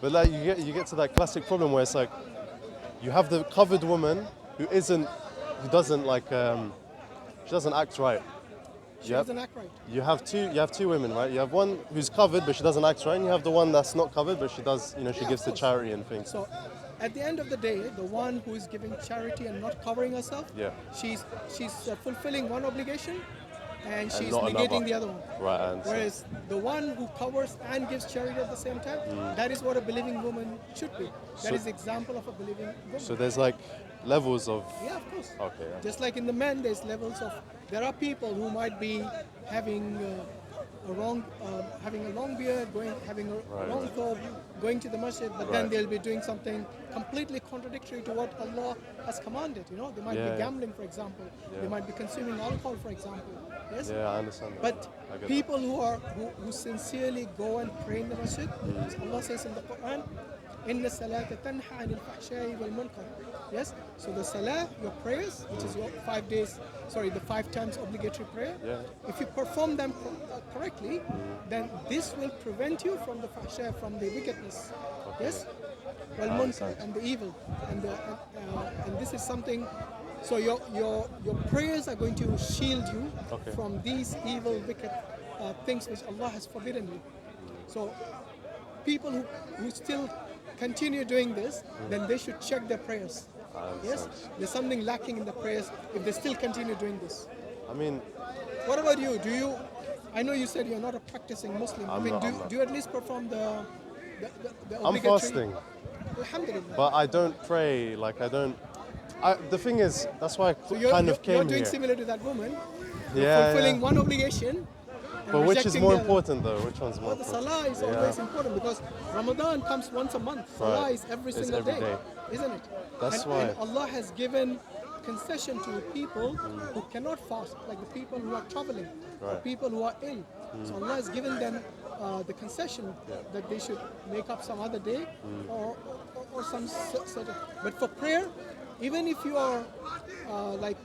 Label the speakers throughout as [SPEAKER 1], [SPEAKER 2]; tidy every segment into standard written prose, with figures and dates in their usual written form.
[SPEAKER 1] But like you get to that classic problem where it's like you have the covered woman who doesn't like she doesn't act right.
[SPEAKER 2] She doesn't act right.
[SPEAKER 1] You have two women, right? You have one who's covered but she doesn't act right, and you have the one that's not covered but she does, she gives to charity and things.
[SPEAKER 2] So at the end of the day, the one who is giving charity and not covering herself, she's fulfilling one obligation and she's negating the other one.
[SPEAKER 1] Right.
[SPEAKER 2] Whereas the one who covers and gives charity at the same time, that is what a believing woman should be. That is the example of a believing woman.
[SPEAKER 1] So there's like levels of...
[SPEAKER 2] Yeah, of course.
[SPEAKER 1] Okay. Yeah.
[SPEAKER 2] Just like in the men, there's levels of... There are people who might be having having a long beard, having a long thobe, going to the masjid, but then they'll be doing something completely contradictory to what Allah has commanded. They might be gambling, for example. They might be consuming alcohol, for example. Yes.
[SPEAKER 1] Yeah, I understand that.
[SPEAKER 2] But people who sincerely go and pray in the masjid, Allah says in the Quran, "Inna salata tanha anil fahsha'i wal munkar." Yes. So the salah, your prayers, which is your 5 times obligatory prayer.
[SPEAKER 1] Yeah.
[SPEAKER 2] If you perform them correctly, then this will prevent you from the fahsha, from the wickedness. Okay. Yes. Wal munkar, and the evil, and this is something. So your prayers are going to shield you from these evil, wicked things which Allah has forbidden you. So people who still continue doing this, then they should check their prayers. Yes, there's something lacking in the prayers if they still continue doing this.
[SPEAKER 1] I mean,
[SPEAKER 2] what about you? I know you said you're not a practicing Muslim. Do you at least perform the obligatory?
[SPEAKER 1] I'm fasting.
[SPEAKER 2] Alhamdulillah.
[SPEAKER 1] But I don't pray. The thing is, that's why I came here.
[SPEAKER 2] You're doing similar to that woman. Fulfilling one obligation.
[SPEAKER 1] But which is more important though? Which one's more
[SPEAKER 2] important? The salah is always important because Ramadan comes once a month. Salah is every single day, isn't it?
[SPEAKER 1] That's why.
[SPEAKER 2] And Allah has given concession to people who cannot fast, like the people who are traveling, the people who are ill. So Allah has given them the concession that they should make up some other day or some certain. But for prayer, even if you are like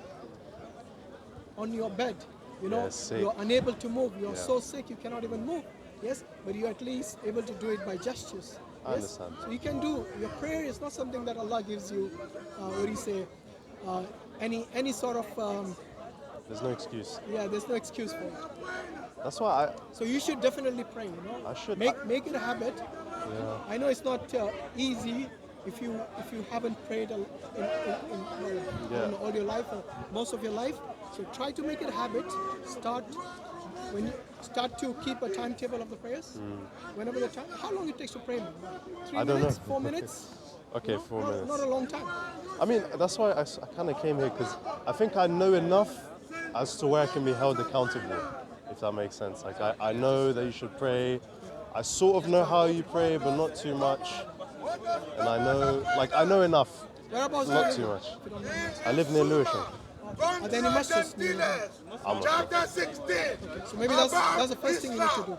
[SPEAKER 2] on your bed, you're unable to move, you're so sick you cannot even move, yes, but you're at least able to do it by gestures.
[SPEAKER 1] I understand.
[SPEAKER 2] So you can do, your prayer is not something that Allah gives you, any sort of...
[SPEAKER 1] there's no excuse.
[SPEAKER 2] Yeah, there's no excuse for it.
[SPEAKER 1] That's why
[SPEAKER 2] So you should definitely pray,
[SPEAKER 1] I should.
[SPEAKER 2] Make it a habit.
[SPEAKER 1] Yeah.
[SPEAKER 2] I know it's not easy if you haven't prayed in all your life or most of your life. So try to make it a habit. When you start to keep a timetable of the prayers. Whenever the time. How long it takes to pray? 3 minutes? 4 minutes?
[SPEAKER 1] Okay, 4 minutes.
[SPEAKER 2] Not a long time.
[SPEAKER 1] I mean, that's why I kind of came here, because I think I know enough as to where I can be held accountable, if that makes sense. Like I know that you should pray. I sort of know how you pray, but not too much. And I know enough.
[SPEAKER 2] Whereabouts?
[SPEAKER 1] Not too much. I live near Lewisham.
[SPEAKER 2] Are there any masjids near you?
[SPEAKER 1] I'm not sure.
[SPEAKER 3] 16.
[SPEAKER 2] Okay, so maybe that's the first thing you need to do.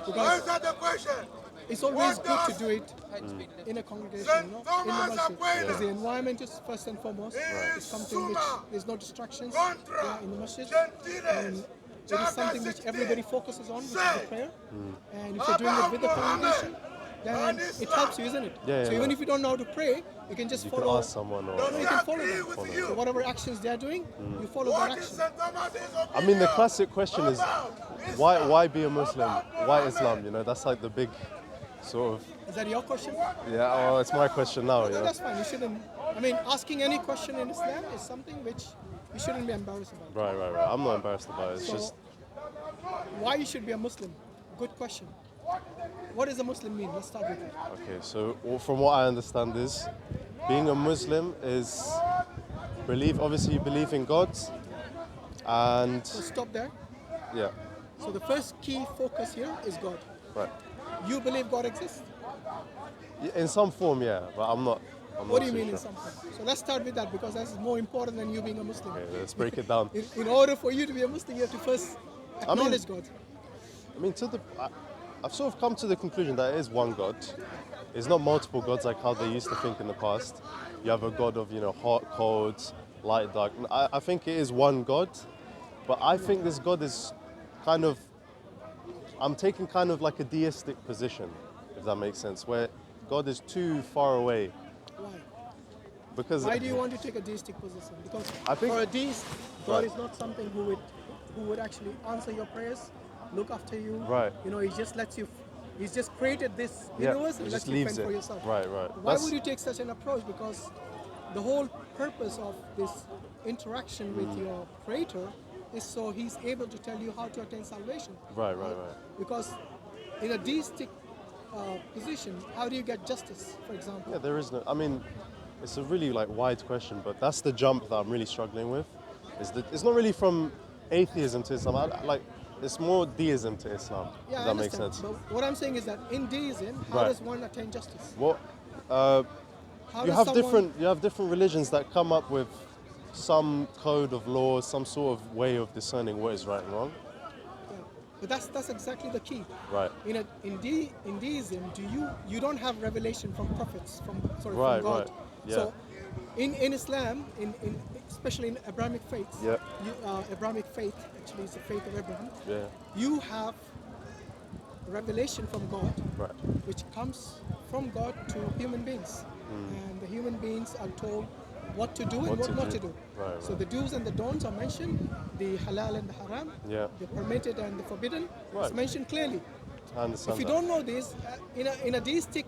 [SPEAKER 2] Because it's always good to do it in a congregation, in the masjid. Because the environment is first and foremost. It's something which there's no distractions in the masjid. And it is something which everybody focuses on, which is the prayer. And if you're doing it with the congregation, then it helps you, isn't it? So even if you don't know how to pray, you can just follow.
[SPEAKER 1] You can ask someone, or
[SPEAKER 2] you can follow them. So whatever actions they are doing, you follow that action.
[SPEAKER 1] I mean, the classic question is, why be a Muslim? Why Islam? That's like the big sort of...
[SPEAKER 2] Is that your question?
[SPEAKER 1] Yeah, well, it's my question now.
[SPEAKER 2] No, that's fine. You shouldn't... I mean, asking any question in Islam is something which you shouldn't be embarrassed about.
[SPEAKER 1] Right. I'm not embarrassed about it. It's just...
[SPEAKER 2] Why you should be a Muslim? Good question. What does a Muslim mean? Let's start with that.
[SPEAKER 1] Okay, so from what I understand is, being a Muslim is obviously you believe in God, and...
[SPEAKER 2] So stop there.
[SPEAKER 1] Yeah.
[SPEAKER 2] So the first key focus here is God.
[SPEAKER 1] Right.
[SPEAKER 2] You believe God exists?
[SPEAKER 1] In some form, yeah, but I'm not.
[SPEAKER 2] What do you mean in some form? So let's start with that, because that's more important than you being a Muslim.
[SPEAKER 1] Okay, let's break it down.
[SPEAKER 2] In order for you to be a Muslim, you have to first acknowledge God.
[SPEAKER 1] I mean, I've sort of come to the conclusion that it is one God. It's not multiple gods like how they used to think in the past. You have a God of, hot, cold, light, dark. I think it is one God, but I think this God is I'm taking kind of like a deistic position, if that makes sense, where God is too far away.
[SPEAKER 2] Why?
[SPEAKER 1] Because
[SPEAKER 2] Why do you want to take a deistic position? Because
[SPEAKER 1] I think-
[SPEAKER 2] for a deist, God
[SPEAKER 1] Right.
[SPEAKER 2] is not something who would actually answer your prayers, look after you.
[SPEAKER 1] Right.
[SPEAKER 2] You know, he just lets you. He's just created this
[SPEAKER 1] Yeah,
[SPEAKER 2] universe
[SPEAKER 1] he
[SPEAKER 2] and
[SPEAKER 1] just
[SPEAKER 2] lets you
[SPEAKER 1] leaves
[SPEAKER 2] fend
[SPEAKER 1] it.
[SPEAKER 2] for yourself.
[SPEAKER 1] Right.
[SPEAKER 2] Why would you take such an approach? Because the whole purpose of this interaction with your creator is so he's able to tell you how to attain salvation.
[SPEAKER 1] Right.
[SPEAKER 2] Because in a deistic position, how do you get justice, for example?
[SPEAKER 1] Yeah, there is no. I mean, it's a really like wide question, but that's the jump that I'm really struggling with. Is that it's not really from atheism to Islam. Like it's more deism to Islam.
[SPEAKER 2] Yeah,
[SPEAKER 1] If
[SPEAKER 2] I
[SPEAKER 1] that makes
[SPEAKER 2] understand.
[SPEAKER 1] sense.
[SPEAKER 2] But what I'm saying is that in deism, how
[SPEAKER 1] Right.
[SPEAKER 2] does one attain justice?
[SPEAKER 1] What
[SPEAKER 2] How
[SPEAKER 1] you
[SPEAKER 2] does
[SPEAKER 1] have
[SPEAKER 2] someone,
[SPEAKER 1] different religions that come up with some code of law, some sort of way of discerning what is right and wrong.
[SPEAKER 2] Yeah. But that's exactly the key.
[SPEAKER 1] Right.
[SPEAKER 2] In deism, you don't have revelation from prophets from
[SPEAKER 1] Right,
[SPEAKER 2] God.
[SPEAKER 1] right. Yeah.
[SPEAKER 2] So in Islam, especially in Abrahamic faith,
[SPEAKER 1] Yeah.
[SPEAKER 2] Abrahamic faith actually is the faith of Abraham.
[SPEAKER 1] Yeah.
[SPEAKER 2] You have revelation from God,
[SPEAKER 1] Right.
[SPEAKER 2] which comes from God to human beings, and the human beings are told what to do and what not to do.
[SPEAKER 1] Right,
[SPEAKER 2] So the do's and the don'ts are mentioned, the halal and the haram,
[SPEAKER 1] Yeah.
[SPEAKER 2] the permitted and the forbidden. It's
[SPEAKER 1] Right.
[SPEAKER 2] mentioned clearly.
[SPEAKER 1] I understand
[SPEAKER 2] If you
[SPEAKER 1] that.
[SPEAKER 2] don't know this, in a deistic,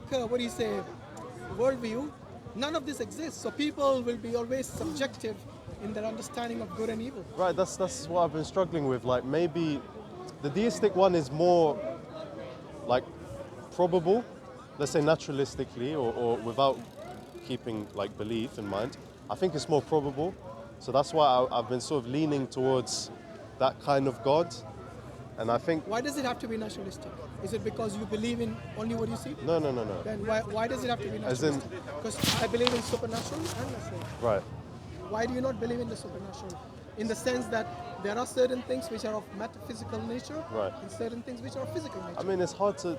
[SPEAKER 2] worldview, none of this exists. So people will be always subjective in their understanding of good and evil.
[SPEAKER 1] Right, that's what I've been struggling with. Like maybe the deistic one is more like probable, let's say naturalistically or without keeping like belief in mind. I think it's more probable. So that's why I've been sort of leaning towards that kind of God. And I think
[SPEAKER 2] Why does it have to be naturalistic? Is it because you believe in only what you see?
[SPEAKER 1] no.
[SPEAKER 2] Then why does it have to be
[SPEAKER 1] As in-
[SPEAKER 2] naturalistic? Because I believe in supernatural and natural.
[SPEAKER 1] Right.
[SPEAKER 2] Why do you not believe in the supernatural? In the sense that there are certain things which are of metaphysical nature,
[SPEAKER 1] Right.
[SPEAKER 2] and certain things which are of physical nature.
[SPEAKER 1] I mean, it's hard to,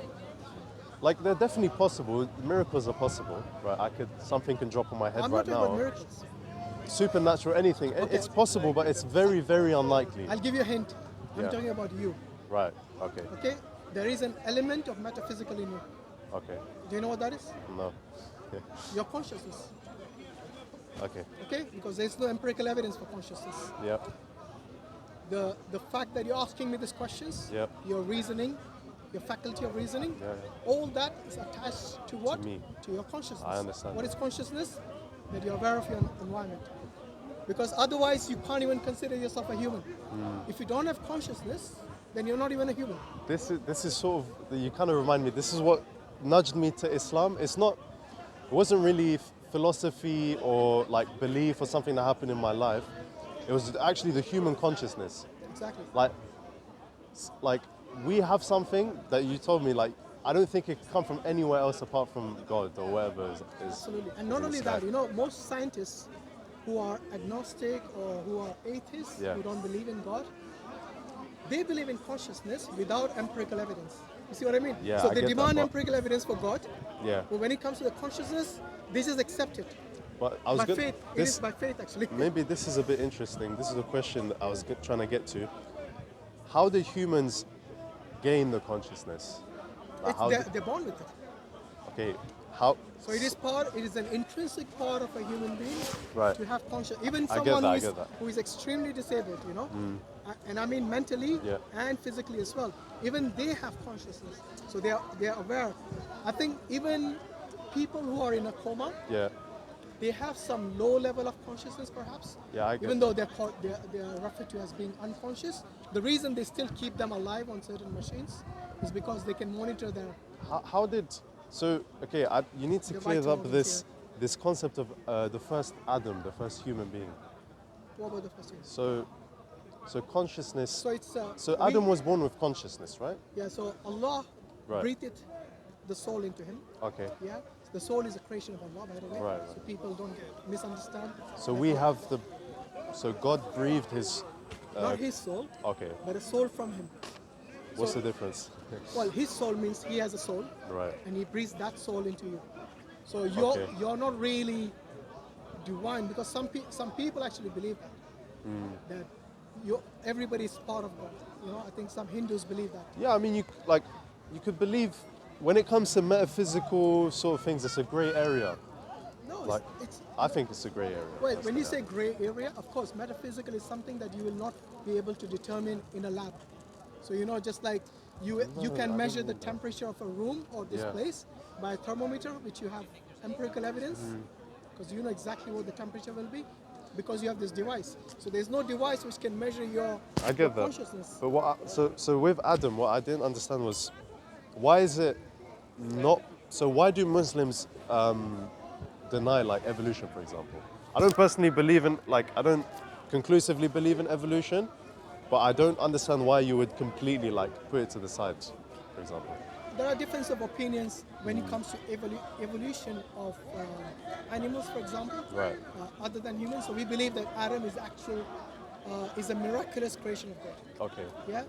[SPEAKER 1] like, they're definitely possible. Miracles are possible, right? Something can drop on my head
[SPEAKER 2] I'm
[SPEAKER 1] right
[SPEAKER 2] not talking about
[SPEAKER 1] now.
[SPEAKER 2] miracles.
[SPEAKER 1] Supernatural, anything. It's possible, but it's very, very unlikely.
[SPEAKER 2] I'll give you a hint. I'm
[SPEAKER 1] Yeah.
[SPEAKER 2] talking about you.
[SPEAKER 1] Right. Okay.
[SPEAKER 2] Okay? There is an element of metaphysical in you.
[SPEAKER 1] Okay.
[SPEAKER 2] Do you know what that is?
[SPEAKER 1] No.
[SPEAKER 2] Your consciousness.
[SPEAKER 1] Okay.
[SPEAKER 2] Okay? Because there's no empirical evidence for consciousness.
[SPEAKER 1] Yeah.
[SPEAKER 2] The fact that you're asking me these questions,
[SPEAKER 1] Yep.
[SPEAKER 2] your reasoning, your faculty of reasoning,
[SPEAKER 1] Yeah.
[SPEAKER 2] all that is attached to what?
[SPEAKER 1] me.
[SPEAKER 2] To your consciousness.
[SPEAKER 1] I understand
[SPEAKER 2] What
[SPEAKER 1] that.
[SPEAKER 2] is consciousness? That you're aware of your environment. Because otherwise you can't even consider yourself a human. If you don't have consciousness, then you're not even a human.
[SPEAKER 1] This is sort of you kind of remind me. This is what nudged me to Islam. It wasn't really philosophy or like belief or something that happened in my life. It was actually the human consciousness.
[SPEAKER 2] Exactly.
[SPEAKER 1] Like we have something that you told me. Like I don't think it can come from anywhere else apart from God or whatever is
[SPEAKER 2] Absolutely. And not
[SPEAKER 1] in the
[SPEAKER 2] only
[SPEAKER 1] sky.
[SPEAKER 2] that, most scientists who are agnostic or who are atheists,
[SPEAKER 1] Yeah.
[SPEAKER 2] who don't believe in God, they believe in consciousness without empirical evidence. You see what I mean?
[SPEAKER 1] Yeah,
[SPEAKER 2] So
[SPEAKER 1] I
[SPEAKER 2] they
[SPEAKER 1] get that,
[SPEAKER 2] demand
[SPEAKER 1] but-
[SPEAKER 2] empirical evidence for God,
[SPEAKER 1] Yeah.
[SPEAKER 2] but when it comes to the consciousness, they just accept it.
[SPEAKER 1] But I was
[SPEAKER 2] By
[SPEAKER 1] good.
[SPEAKER 2] faith. It is by faith, actually.
[SPEAKER 1] Maybe this is a bit interesting. This is a question that I was trying to get to. How do humans gain the consciousness? Like,
[SPEAKER 2] They're born with it.
[SPEAKER 1] okay, how?
[SPEAKER 2] So it is an intrinsic part of a human being
[SPEAKER 1] Right.
[SPEAKER 2] to have conscious. Even
[SPEAKER 1] I get
[SPEAKER 2] someone
[SPEAKER 1] that, I get that.
[SPEAKER 2] who is extremely disabled, and I mean mentally
[SPEAKER 1] Yeah.
[SPEAKER 2] and physically as well. Even they have consciousness, so they are aware. I think even people who are in a coma,
[SPEAKER 1] Yeah,
[SPEAKER 2] they have some low level of consciousness, perhaps.
[SPEAKER 1] Yeah, I get
[SPEAKER 2] Even though they're referred to as being unconscious, the reason they still keep them alive on certain machines is because they can monitor their.
[SPEAKER 1] how did? So okay, you need to
[SPEAKER 2] The
[SPEAKER 1] clear
[SPEAKER 2] vital
[SPEAKER 1] up
[SPEAKER 2] organs,
[SPEAKER 1] this concept of the first Adam, the first human being.
[SPEAKER 2] What about the first one?
[SPEAKER 1] So consciousness.
[SPEAKER 2] So it's.
[SPEAKER 1] So Adam was born with consciousness, right?
[SPEAKER 2] Yeah, so Allah
[SPEAKER 1] Right.
[SPEAKER 2] breathed the soul into him.
[SPEAKER 1] Okay.
[SPEAKER 2] Yeah, the soul is a creation of Allah, by the way.
[SPEAKER 1] Right,
[SPEAKER 2] So people don't misunderstand.
[SPEAKER 1] So we have So God breathed His.
[SPEAKER 2] Not his soul,
[SPEAKER 1] Okay.
[SPEAKER 2] but a soul from him.
[SPEAKER 1] What's
[SPEAKER 2] So-
[SPEAKER 1] the difference?
[SPEAKER 2] Well, his soul means he has a soul,
[SPEAKER 1] Right.
[SPEAKER 2] and he breathes that soul into you. So
[SPEAKER 1] Okay.
[SPEAKER 2] you're not really divine, because some people actually believe that everybody is part of God. I think some Hindus believe that.
[SPEAKER 1] Yeah, I mean, you could believe when it comes to metaphysical sort of things, it's a grey area.
[SPEAKER 2] No,
[SPEAKER 1] Like, I think it's a grey area.
[SPEAKER 2] well, when you say grey area, of course, metaphysical is something that you will not be able to determine in a lab. So just like you can measure the temperature of a room or this place by a thermometer, which you have empirical evidence, because you know exactly what the temperature will be, because you have this device. So there's no device which can measure your consciousness.
[SPEAKER 1] But so with Adam, what I didn't understand was, why is it not? So why do Muslims deny like evolution, for example? I don't personally believe in I don't conclusively believe in evolution, but I don't understand why you would completely put it to the side, for example.
[SPEAKER 2] There are difference of opinions when it comes to evolution of animals, for example,
[SPEAKER 1] Right.
[SPEAKER 2] Other than humans. So we believe that Adam is a miraculous creation of God.
[SPEAKER 1] Okay.
[SPEAKER 2] Yeah,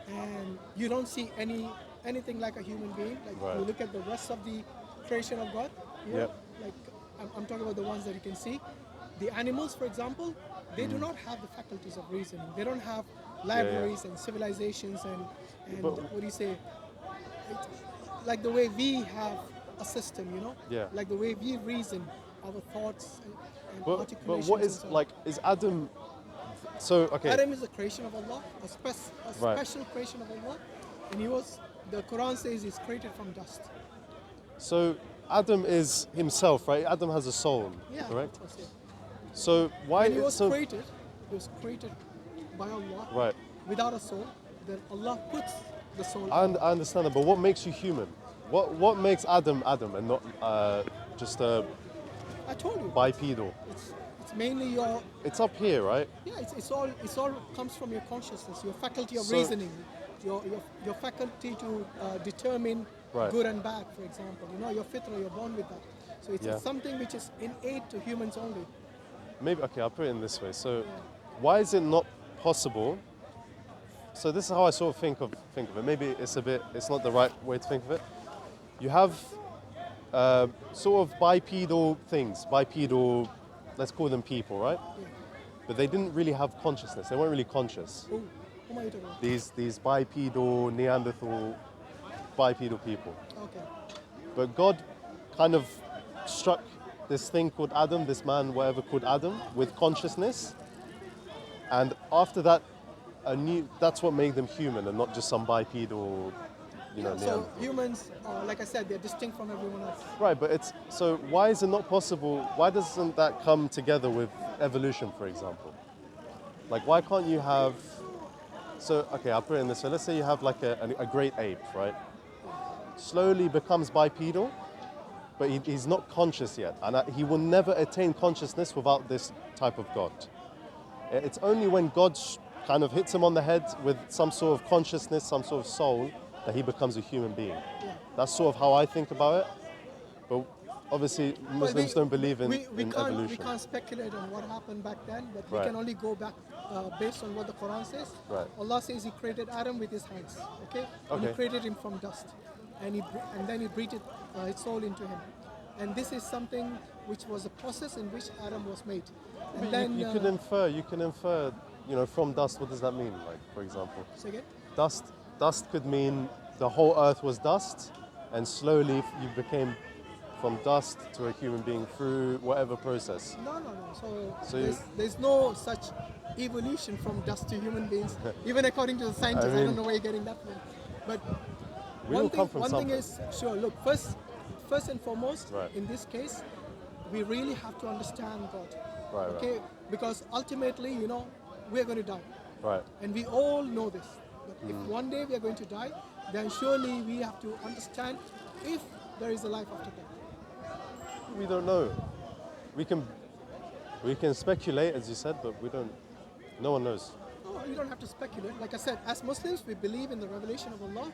[SPEAKER 2] and you don't see anything like a human being. Like
[SPEAKER 1] Right.
[SPEAKER 2] you look at the rest of the creation of God.
[SPEAKER 1] Yep.
[SPEAKER 2] Like I'm talking about the ones that you can see. The animals, for example, they do not have the faculties of reasoning. They don't have libraries and civilizations and
[SPEAKER 1] But-
[SPEAKER 2] what do you say? Like the way we have a system,
[SPEAKER 1] Yeah.
[SPEAKER 2] like the way we reason, our thoughts and
[SPEAKER 1] But
[SPEAKER 2] articulations.
[SPEAKER 1] what
[SPEAKER 2] and
[SPEAKER 1] is
[SPEAKER 2] so on.
[SPEAKER 1] is Adam? So okay.
[SPEAKER 2] Adam is a creation of Allah, a
[SPEAKER 1] Right.
[SPEAKER 2] special creation of Allah, and the Quran says he's created from dust.
[SPEAKER 1] So Adam is himself, right? Adam has a soul,
[SPEAKER 2] Yeah,
[SPEAKER 1] correct?
[SPEAKER 2] of course, yeah.
[SPEAKER 1] So why?
[SPEAKER 2] When he was
[SPEAKER 1] so
[SPEAKER 2] created by Allah
[SPEAKER 1] right.
[SPEAKER 2] without a soul, then Allah puts the soul.
[SPEAKER 1] I understand that, but what makes you human? What makes Adam Adam and not just a
[SPEAKER 2] I told you.
[SPEAKER 1] bipedal?
[SPEAKER 2] It's mainly your
[SPEAKER 1] It's up here, right?
[SPEAKER 2] it's all comes from your consciousness, your faculty of
[SPEAKER 1] So-
[SPEAKER 2] reasoning, your faculty to determine
[SPEAKER 1] Right.
[SPEAKER 2] good and bad, for example. Your fitra, you're born with that. So it's
[SPEAKER 1] Yeah.
[SPEAKER 2] something which is innate to humans only.
[SPEAKER 1] Maybe okay. I'll put it in this way. So why is it not possible? So this is how I sort of think of it. Maybe it's not the right way to think of it. You have sort of bipedal things, let's call them people, right?
[SPEAKER 2] Yeah.
[SPEAKER 1] But they didn't really have consciousness. They weren't really conscious.
[SPEAKER 2] Oh, who am I talking about?
[SPEAKER 1] These bipedal, Neanderthal, bipedal people.
[SPEAKER 2] Okay.
[SPEAKER 1] But God kind of struck this thing called Adam, this man, whatever called Adam, with consciousness. And after that, that's what made them human and not just some bipedal,
[SPEAKER 2] So
[SPEAKER 1] Neanderthal.
[SPEAKER 2] humans, like I said, they're distinct from everyone else.
[SPEAKER 1] Right, but so why is it not possible? Why doesn't that come together with evolution, for example? Like, why can't you have? So, okay, I'll put it in this way. Let's say you have like a great ape, right? Slowly becomes bipedal, but he's not conscious yet, and he will never attain consciousness without this type of God. It's only when God kind of hits him on the head with some sort of consciousness, some sort of soul, that he becomes a human being. That's sort of how I think about it. But obviously, Muslims don't believe in evolution.
[SPEAKER 2] We can't speculate on what happened back then, but we
[SPEAKER 1] Right.
[SPEAKER 2] can only go back based on what the Quran says.
[SPEAKER 1] Right.
[SPEAKER 2] Allah says He created Adam with His hands, okay? And He
[SPEAKER 1] Okay.
[SPEAKER 2] created him from dust, and then He breathed His soul into him. And this is something which was a process in which Adam was made. And
[SPEAKER 1] But
[SPEAKER 2] then
[SPEAKER 1] you can infer, from dust. What does that mean? Like, for example,
[SPEAKER 2] say again?
[SPEAKER 1] dust could mean the whole earth was dust, and slowly you became from dust to a human being through whatever process.
[SPEAKER 2] No.
[SPEAKER 1] So
[SPEAKER 2] there's no such evolution from dust to human beings, even according to the scientists. I don't know where you're getting that from. But
[SPEAKER 1] We all come from
[SPEAKER 2] one thing
[SPEAKER 1] something.
[SPEAKER 2] is sure. Look, first and foremost,
[SPEAKER 1] Right.
[SPEAKER 2] in this case, we really have to understand God.
[SPEAKER 1] Right,
[SPEAKER 2] Okay, because ultimately, we're going to die,
[SPEAKER 1] Right.
[SPEAKER 2] and we all know this. But if one day we are going to die, then surely we have to understand if there is a life after death.
[SPEAKER 1] We don't know. We can speculate, as you said, but we don't. No one knows.
[SPEAKER 2] No, you don't have to speculate. Like I said, as Muslims, we believe in the revelation of Allah.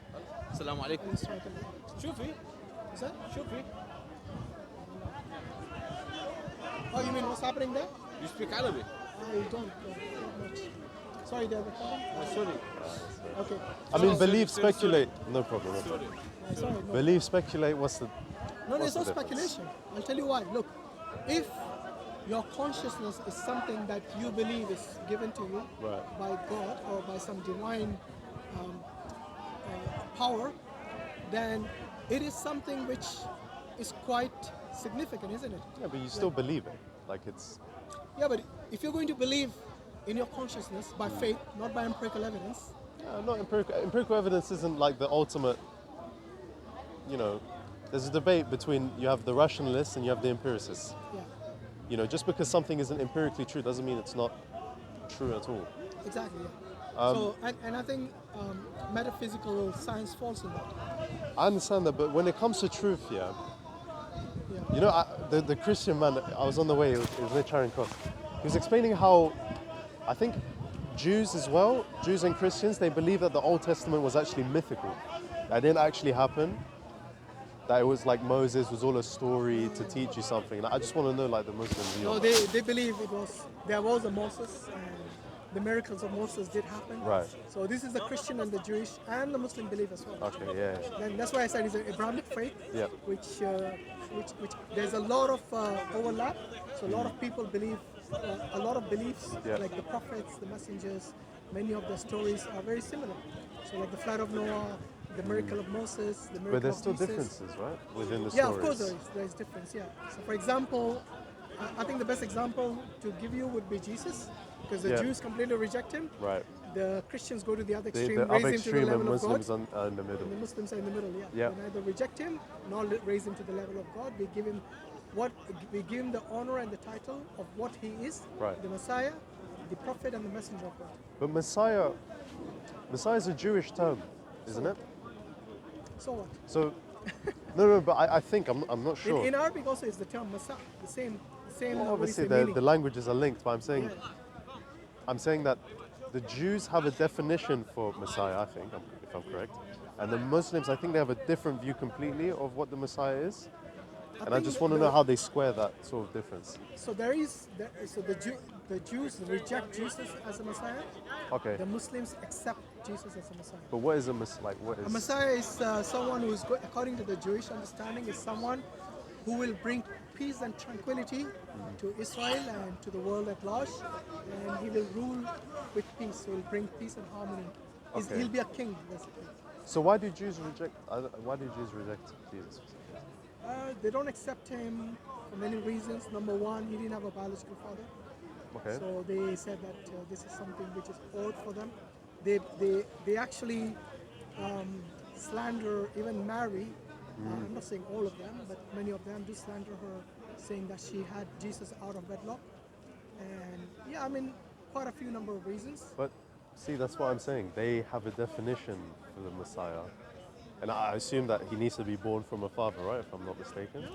[SPEAKER 3] السلام عليكم.
[SPEAKER 2] And strike Allah.
[SPEAKER 3] شوفي
[SPEAKER 2] Is that?
[SPEAKER 3] شوفي.
[SPEAKER 2] Oh, you mean what's happening there?
[SPEAKER 3] You speak Arabic?
[SPEAKER 2] I don't not much. Sorry, they're recording.
[SPEAKER 3] Sorry.
[SPEAKER 2] Okay.
[SPEAKER 1] I mean,
[SPEAKER 3] sorry,
[SPEAKER 1] believe,
[SPEAKER 3] sorry,
[SPEAKER 1] speculate. No problem. No problem.
[SPEAKER 2] Sorry. No.
[SPEAKER 1] Believe, speculate. What's the?
[SPEAKER 2] No, there's no
[SPEAKER 1] What's the difference?
[SPEAKER 2] speculation. I'll tell you why. Look, if your consciousness is something that you believe is given to you
[SPEAKER 1] Right.
[SPEAKER 2] by God or by some divine power, then it is something which is quite significant, isn't it?
[SPEAKER 1] Yeah, but you still believe it. Like it's.
[SPEAKER 2] Yeah, but if you're going to believe in your consciousness by faith, not by empirical evidence,
[SPEAKER 1] Not empirical. Empirical evidence isn't like the ultimate. You know, there's a debate between you have the rationalists and you have the empiricists.
[SPEAKER 2] yeah,
[SPEAKER 1] You know, just because something isn't empirically true doesn't mean it's not true at all.
[SPEAKER 2] exactly. Yeah. So, and I think metaphysical science falls in that.
[SPEAKER 1] I understand that, but when it comes to truth, yeah,
[SPEAKER 2] Yeah.
[SPEAKER 1] you know, the Christian man, I was on the way, it was near Charing Cross. He was explaining how, I think, Jews as well, Jews and Christians, they believe that the Old Testament was actually mythical. That didn't actually happen. That it was like Moses was all a story to teach you something. And I just want to know like the Muslim view.
[SPEAKER 2] No,
[SPEAKER 1] on that.
[SPEAKER 2] they believe there was a Moses and the miracles of Moses did happen.
[SPEAKER 1] Right.
[SPEAKER 2] So this is the Christian and the Jewish and the Muslim belief as well.
[SPEAKER 1] Okay, yeah.
[SPEAKER 2] And that's why I said it's an Abrahamic faith,
[SPEAKER 1] Yeah.
[SPEAKER 2] which there's a lot of overlap. So a lot of people believe, a lot of beliefs,
[SPEAKER 1] Yeah.
[SPEAKER 2] like the prophets, the messengers, many of their stories are very similar. So like the flood of Noah, the miracle of Moses, the miracle
[SPEAKER 1] But there's
[SPEAKER 2] of
[SPEAKER 1] still
[SPEAKER 2] Jesus.
[SPEAKER 1] differences, right? Within the
[SPEAKER 2] Yeah,
[SPEAKER 1] stories.
[SPEAKER 2] of course there is difference, yeah. So for example, I think the best example to give you would be Jesus, because the
[SPEAKER 1] Yeah.
[SPEAKER 2] Jews completely reject him.
[SPEAKER 1] Right.
[SPEAKER 2] The Christians go to the other
[SPEAKER 1] The
[SPEAKER 2] extreme,
[SPEAKER 1] other
[SPEAKER 2] raise him to the
[SPEAKER 1] extreme and
[SPEAKER 2] level of
[SPEAKER 1] Muslims
[SPEAKER 2] God.
[SPEAKER 1] are in the middle.
[SPEAKER 2] And the Muslims are in the middle, yeah.
[SPEAKER 1] Yeah.
[SPEAKER 2] They neither reject him nor raise him to the level of God. We give him the honor and the title of what he is,
[SPEAKER 1] Right.
[SPEAKER 2] the Messiah, the prophet and the messenger of God.
[SPEAKER 1] But Messiah is a Jewish term, isn't it?
[SPEAKER 2] So what?
[SPEAKER 1] So, no, but I think, I'm not sure.
[SPEAKER 2] In Arabic also is the term Messiah, the same
[SPEAKER 1] Well,
[SPEAKER 2] what do you say,
[SPEAKER 1] obviously,
[SPEAKER 2] meaning.
[SPEAKER 1] the languages are linked, but
[SPEAKER 2] Yeah.
[SPEAKER 1] I'm saying that the Jews have a definition for Messiah, I think, if I'm correct, and the Muslims, I think they have a different view completely of what the Messiah is, and I
[SPEAKER 2] think
[SPEAKER 1] just want to know how they square that sort of difference.
[SPEAKER 2] So the Jews reject Jesus as a Messiah.
[SPEAKER 1] Okay,
[SPEAKER 2] The Muslims accept Jesus as a Messiah.
[SPEAKER 1] but what is a Messiah? Like, what
[SPEAKER 2] A
[SPEAKER 1] is?
[SPEAKER 2] Messiah is someone who is, according to the Jewish understanding, is someone who will bring peace and tranquility to Israel and to the world at large, and he will rule with peace. He will bring peace and harmony.
[SPEAKER 1] Okay.
[SPEAKER 2] He'll be a king, basically.
[SPEAKER 1] So why do Jews reject? Why do Jews reject Jesus?
[SPEAKER 2] They don't accept him for many reasons. Number one, he didn't have a biological father.
[SPEAKER 1] Okay.
[SPEAKER 2] So they said that this is something which is odd for them. They actually slander even Mary. I'm not saying all of them, but many of them do slander her, saying that she had Jesus out of wedlock. And yeah, I mean, quite a few number of reasons.
[SPEAKER 1] But see, that's what I'm saying. They have a definition for the Messiah. And I assume that he needs to be born from a father, right? If I'm not mistaken.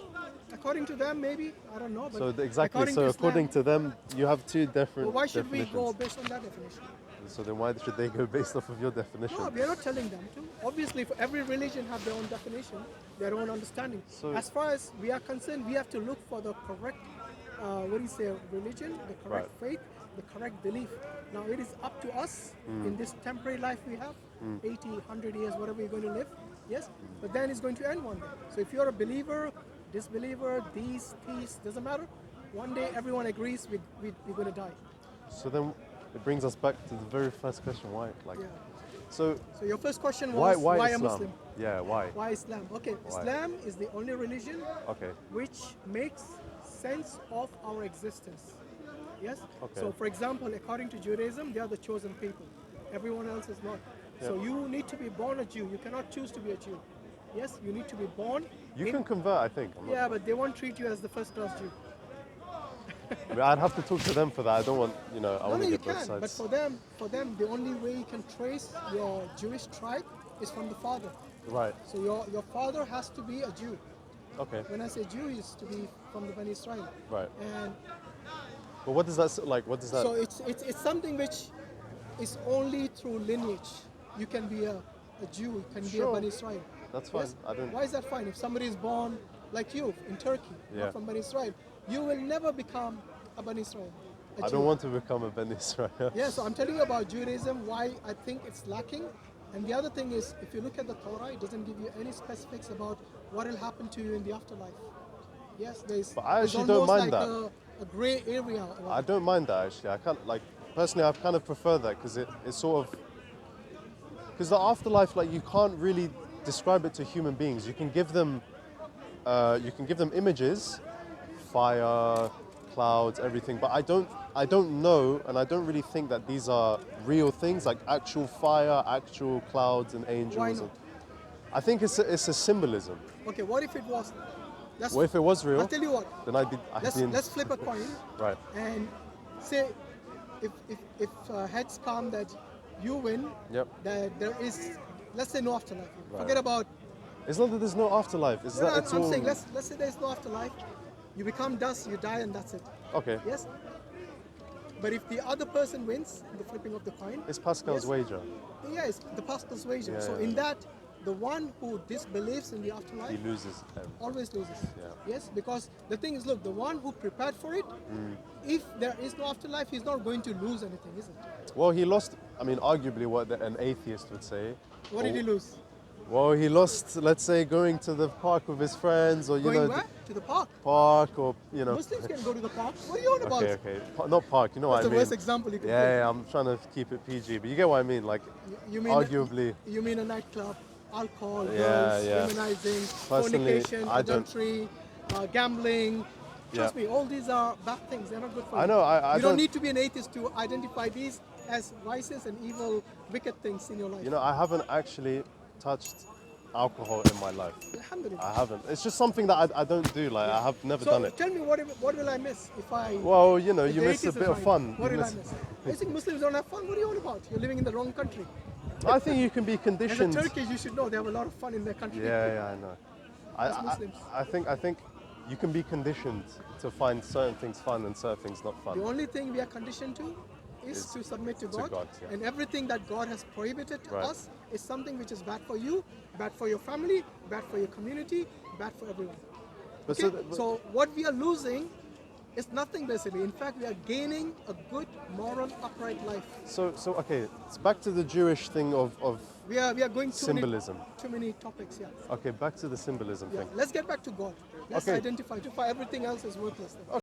[SPEAKER 2] According to them, maybe, I don't know. But
[SPEAKER 1] So exactly.
[SPEAKER 2] according
[SPEAKER 1] So
[SPEAKER 2] to
[SPEAKER 1] according
[SPEAKER 2] Islam,
[SPEAKER 1] to them, you have two different
[SPEAKER 2] well, why should we
[SPEAKER 1] definitions.
[SPEAKER 2] go based on that definition?
[SPEAKER 1] So then why should they go based off of your definition?
[SPEAKER 2] No, we are not telling them to. Obviously, for every religion have their own definition, their own understanding.
[SPEAKER 1] So-
[SPEAKER 2] as far as we are concerned, we have to look for the correct, religion, the correct faith, the correct belief. Now, it is up to us in this temporary life we have, 80, 100 years, whatever we're going to live, yes? But then it's going to end one day. So if you're a believer, disbeliever, theist, doesn't matter. One day everyone agrees we're going to die.
[SPEAKER 1] So then it brings us back to the very first question. Why? Like,
[SPEAKER 2] Yeah.
[SPEAKER 1] so
[SPEAKER 2] So your first question
[SPEAKER 1] why
[SPEAKER 2] was,
[SPEAKER 1] why
[SPEAKER 2] why a
[SPEAKER 1] Islam?
[SPEAKER 2] Muslim?
[SPEAKER 1] Yeah, why?
[SPEAKER 2] Why Islam? Okay,
[SPEAKER 1] Why?
[SPEAKER 2] Islam is the only religion
[SPEAKER 1] Okay.
[SPEAKER 2] which makes sense of our existence. Yes?
[SPEAKER 1] Okay.
[SPEAKER 2] So, for example, according to Judaism, they are the chosen people. Everyone else is not. So,
[SPEAKER 1] Yeah.
[SPEAKER 2] you need to be born a Jew. You cannot choose to be a Jew. Yes? You need to be born.
[SPEAKER 1] You
[SPEAKER 2] in-
[SPEAKER 1] can convert, I think. I'm not-
[SPEAKER 2] Yeah, but they won't treat you as the first class Jew.
[SPEAKER 1] I mean, I'd have to talk to them for that. I don't want, I
[SPEAKER 2] No,
[SPEAKER 1] want to
[SPEAKER 2] you
[SPEAKER 1] get both
[SPEAKER 2] can.
[SPEAKER 1] sides.
[SPEAKER 2] But for them, the only way you can trace your Jewish tribe is from the father.
[SPEAKER 1] Right.
[SPEAKER 2] So, your father has to be a Jew.
[SPEAKER 1] Okay.
[SPEAKER 2] When I say Jew, is to be from the Bani Israel.
[SPEAKER 1] Right.
[SPEAKER 2] And
[SPEAKER 1] But what does that like? What does that?
[SPEAKER 2] so it's something which is only through lineage. You can be a Jew, you can be a
[SPEAKER 1] Sure.
[SPEAKER 2] Bani Israel.
[SPEAKER 1] That's fine. I don't.
[SPEAKER 2] Why is that fine? If somebody is born like you in Turkey,
[SPEAKER 1] Yeah.
[SPEAKER 2] not from Bani Israel, you will never become a Bani Israel.
[SPEAKER 1] I don't want to become a Ben Israel.
[SPEAKER 2] Yeah, so I'm telling you about Judaism, why I think it's lacking. And the other thing is, if you look at the Torah, it doesn't give you any specifics about what will happen to you in the afterlife. Yes, there's,
[SPEAKER 1] But I
[SPEAKER 2] there's
[SPEAKER 1] actually don't
[SPEAKER 2] almost
[SPEAKER 1] mind
[SPEAKER 2] like
[SPEAKER 1] that.
[SPEAKER 2] a gray area.
[SPEAKER 1] I don't mind that actually. I can't like personally. I kind of prefer that because it's sort of because the afterlife, like you can't really describe it to human beings. You can give them images, fire, clouds, everything. But I don't know, and I don't really think that these are real things like actual fire, actual clouds, and angels.
[SPEAKER 2] Why not?
[SPEAKER 1] I think it's a symbolism.
[SPEAKER 2] Okay, what if it was?
[SPEAKER 1] What if it was real?
[SPEAKER 2] I'll tell you what.
[SPEAKER 1] Then
[SPEAKER 2] Let's flip a coin.
[SPEAKER 1] Right.
[SPEAKER 2] And say if heads come that you win,
[SPEAKER 1] Yep.
[SPEAKER 2] that there is, let's say, no afterlife.
[SPEAKER 1] Right.
[SPEAKER 2] Forget about.
[SPEAKER 1] It's not that there's no afterlife. It's that it's
[SPEAKER 2] I'm
[SPEAKER 1] all.
[SPEAKER 2] saying let's say there's no afterlife. You become dust, you die, and that's it.
[SPEAKER 1] Okay.
[SPEAKER 2] Yes. But if the other person wins in the flipping of the coin,
[SPEAKER 1] It's Pascal's
[SPEAKER 2] yes,
[SPEAKER 1] wager.
[SPEAKER 2] yeah, it's the pastor's wager.
[SPEAKER 1] Yeah,
[SPEAKER 2] So
[SPEAKER 1] yeah,
[SPEAKER 2] in
[SPEAKER 1] yeah.
[SPEAKER 2] that, the one who disbelieves in the afterlife
[SPEAKER 1] He loses.
[SPEAKER 2] always loses.
[SPEAKER 1] Yeah.
[SPEAKER 2] Yes, because the thing is, look, the one who prepared for it, if there is no afterlife, he's not going to lose anything, is it?
[SPEAKER 1] Well, he lost. I mean, arguably, what an atheist would say.
[SPEAKER 2] What did he lose?
[SPEAKER 1] Well, he lost. Let's say going to the park with his friends, or
[SPEAKER 2] Going where? To the park.
[SPEAKER 1] park, or
[SPEAKER 2] Muslims can go to the park. What are you on about?
[SPEAKER 1] Okay. Not park. You know
[SPEAKER 2] That's
[SPEAKER 1] what I
[SPEAKER 2] the
[SPEAKER 1] mean?
[SPEAKER 2] worst example you can
[SPEAKER 1] Yeah, I'm trying to keep it PG, but you get what I mean. Like,
[SPEAKER 2] You mean
[SPEAKER 1] arguably.
[SPEAKER 2] You mean a nightclub, alcohol,
[SPEAKER 1] Yeah,
[SPEAKER 2] girls,
[SPEAKER 1] yeah.
[SPEAKER 2] womanizing,
[SPEAKER 1] Personally,
[SPEAKER 2] fornication,
[SPEAKER 1] I don't-
[SPEAKER 2] adultery, gambling. Trust
[SPEAKER 1] Yeah.
[SPEAKER 2] me, all these are bad things. They're not good for you.
[SPEAKER 1] I know. I
[SPEAKER 2] you
[SPEAKER 1] don't
[SPEAKER 2] don't need to be an atheist to identify these as vices and evil, wicked things in your life.
[SPEAKER 1] You know, I haven't actually touched alcohol in my life.
[SPEAKER 2] Alhamdulillah.
[SPEAKER 1] I haven't. It's just something that I don't do. Like, I have never
[SPEAKER 2] So
[SPEAKER 1] done it.
[SPEAKER 2] tell me, what will I miss if I?
[SPEAKER 1] Well,
[SPEAKER 2] if
[SPEAKER 1] you
[SPEAKER 2] the
[SPEAKER 1] miss a
[SPEAKER 2] atheist is
[SPEAKER 1] bit of
[SPEAKER 2] right?
[SPEAKER 1] fun.
[SPEAKER 2] What
[SPEAKER 1] You
[SPEAKER 2] will I
[SPEAKER 1] miss-
[SPEAKER 2] miss? You think Muslims don't have fun? What are you on about? You're living in the wrong country.
[SPEAKER 1] I think you can be
[SPEAKER 2] As a
[SPEAKER 1] conditioned.
[SPEAKER 2] Turkish, you should know they have a lot of fun in their country.
[SPEAKER 1] Yeah, I know.
[SPEAKER 2] As Muslims.
[SPEAKER 1] I think you can be conditioned to find certain things fun and certain things not
[SPEAKER 2] The
[SPEAKER 1] fun.
[SPEAKER 2] only thing we are conditioned to is to submit to God,
[SPEAKER 1] yeah.
[SPEAKER 2] and everything that God has prohibited to
[SPEAKER 1] Right.
[SPEAKER 2] us is something which is bad for you, bad for your family, bad for your community, bad for everyone.
[SPEAKER 1] But
[SPEAKER 2] Okay? So what we are losing is nothing basically. In fact, we are gaining a good, moral, upright life.
[SPEAKER 1] so okay, it's back to the Jewish thing of
[SPEAKER 2] We are going
[SPEAKER 1] Symbolism.
[SPEAKER 2] too many topics. Yeah.
[SPEAKER 1] okay, back to the symbolism
[SPEAKER 2] Yeah.
[SPEAKER 1] thing.
[SPEAKER 2] Let's get back to God. Let's
[SPEAKER 1] Okay.
[SPEAKER 2] identify. Everything else is worthless. Then.